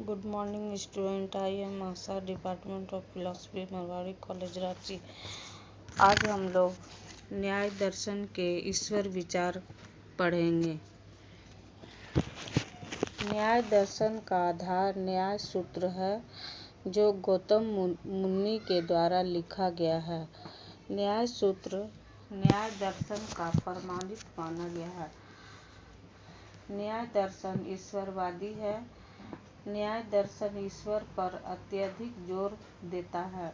Good morning student. I am Asha, department of philosophy, Marwari college Ranchi. आज हम लोग न्याय दर्शन के ईश्वर विचार पढ़ेंगे। न्याय दर्शन का आधार न्याय सूत्र है, जो गौतम मुनि के द्वारा लिखा गया है। न्याय सूत्र न्याय दर्शन का प्रमाणित माना गया है। न्याय दर्शन ईश्वरवादी है। न्याय दर्शन ईश्वर पर अत्यधिक जोर देता है।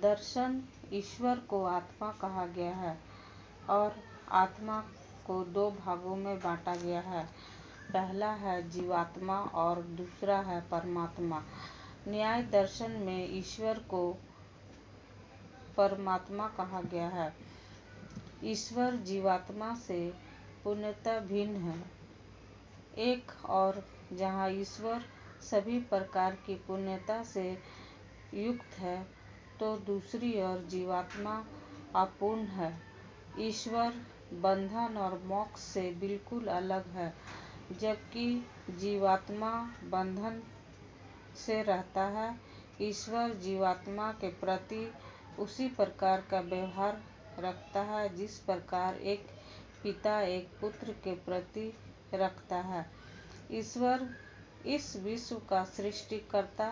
दर्शन ईश्वर को आत्मा कहा गया है और आत्मा को दो भागों में बांटा गया है। पहला है जीवात्मा और दूसरा है परमात्मा। न्याय दर्शन में ईश्वर को परमात्मा कहा गया है। ईश्वर जीवात्मा से पूर्णतः भिन्न है। एक और जहाँ ईश्वर सभी प्रकार की पूर्णता से युक्त है, तो दूसरी ओर जीवात्मा अपूर्ण है। ईश्वर बंधन और मोक्ष से बिल्कुल अलग है, जबकि जीवात्मा बंधन से रहता है। ईश्वर जीवात्मा के प्रति उसी प्रकार का व्यवहार रखता है जिस प्रकार एक पिता एक पुत्र के प्रति रखता है। ईश्वर इस विश्व का सृष्टिकर्ता,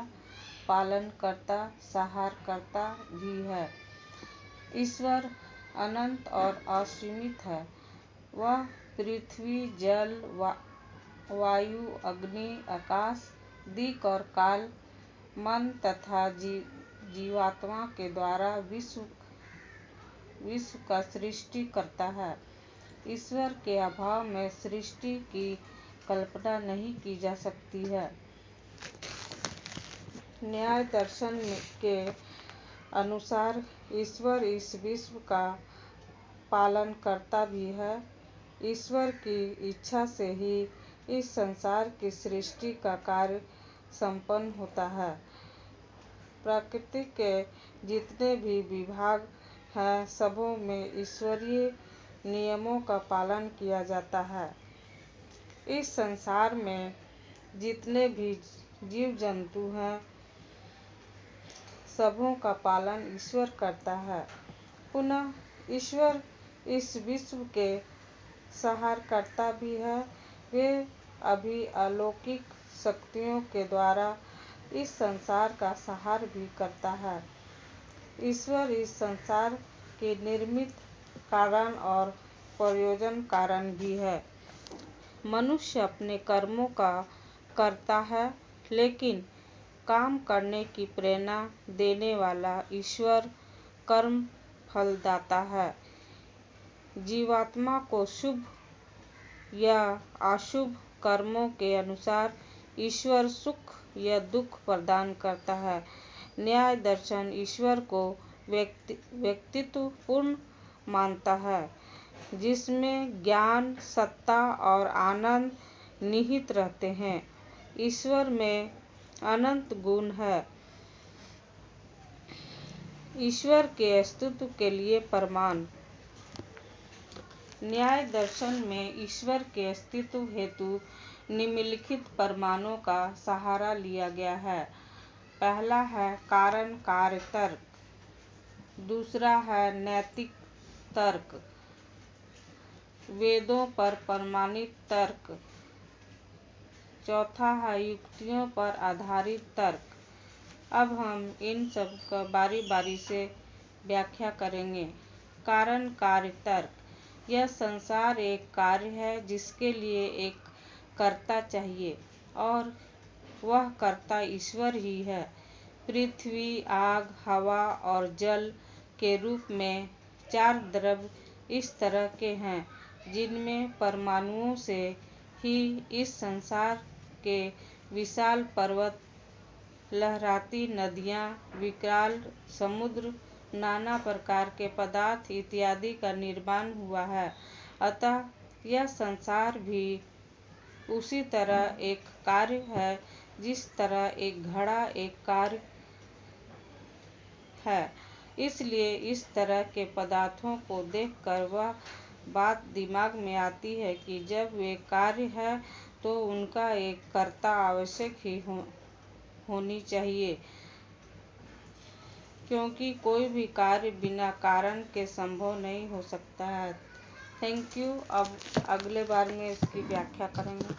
पालनकर्ता, संहारकर्ता भी है। ईश्वर अनंत और असीमित है। वह पृथ्वी, जल, वायु, अग्नि, आकाश, दिक् और काल, मन तथा जीवात्मा के द्वारा विश्व का सृष्टि करता है। ईश्वर के अभाव में सृष्टि की कल्पना नहीं की जा सकती है। न्याय दर्शन के अनुसार ईश्वर इस विश्व का पालनकर्ता भी है। ईश्वर की इच्छा से ही इस संसार की सृष्टि का कार्य संपन्न होता है। प्रकृति के जितने भी विभाग हैं, सबों में ईश्वरीय नियमों का पालन किया जाता है। इस संसार में जितने भी जीव जंतु हैं, सबों का पालन ईश्वर करता है। पुनः ईश्वर इस विश्व के संहारकर्ता भी है। वे अभी अलौकिक शक्तियों के द्वारा इस संसार का संहार भी करता है। ईश्वर इस संसार के निर्मित कारण और प्रयोजन कारण भी है। मनुष्य अपने कर्मों का कर्ता है, लेकिन काम करने की प्रेरणा देने वाला ईश्वर कर्म फलदाता है। जीवात्मा को शुभ या अशुभ कर्मों के अनुसार ईश्वर सुख या दुख प्रदान करता है। न्याय दर्शन ईश्वर को व्यक्तित्वपूर्ण मानता है, जिसमें ज्ञान, सत्ता और आनंद निहित रहते हैं। ईश्वर में अनंत गुण हैं। ईश्वर के अस्तित्व के लिए प्रमाण। न्याय दर्शन में ईश्वर के अस्तित्व हेतु निम्नलिखित प्रमाणों का सहारा लिया गया है। पहला है कारण कार्य तर्क, दूसरा है नैतिक तर्क, वेदों पर प्रमाणित तर्क, चौथा है युक्तियों पर आधारित तर्क। अब हम इन सब का बारी बारी से व्याख्या करेंगे। कारण कार्य तर्क। यह संसार एक कार्य है जिसके लिए एक कर्ता चाहिए, और वह कर्ता ईश्वर ही है। पृथ्वी, आग, हवा और जल के रूप में चार द्रव्य इस तरह के हैं, जिनमें परमाणुओं से ही इस संसार के विशाल पर्वत, लहराती नदियाँ, विकराल समुद्र, नाना प्रकार के पदार्थ इत्यादि का निर्माण हुआ है। अतः यह संसार भी उसी तरह एक कार्य है जिस तरह एक घड़ा एक कार्य है। इसलिए इस तरह के पदार्थों को देखकर वह बात दिमाग में आती है कि जब वे कार्य है तो उनका एक कर्ता आवश्यक ही होनी चाहिए, क्योंकि कोई भी कार्य बिना कारण के संभव नहीं हो सकता है। Thank you. अब अगले बार में इसकी व्याख्या करेंगे।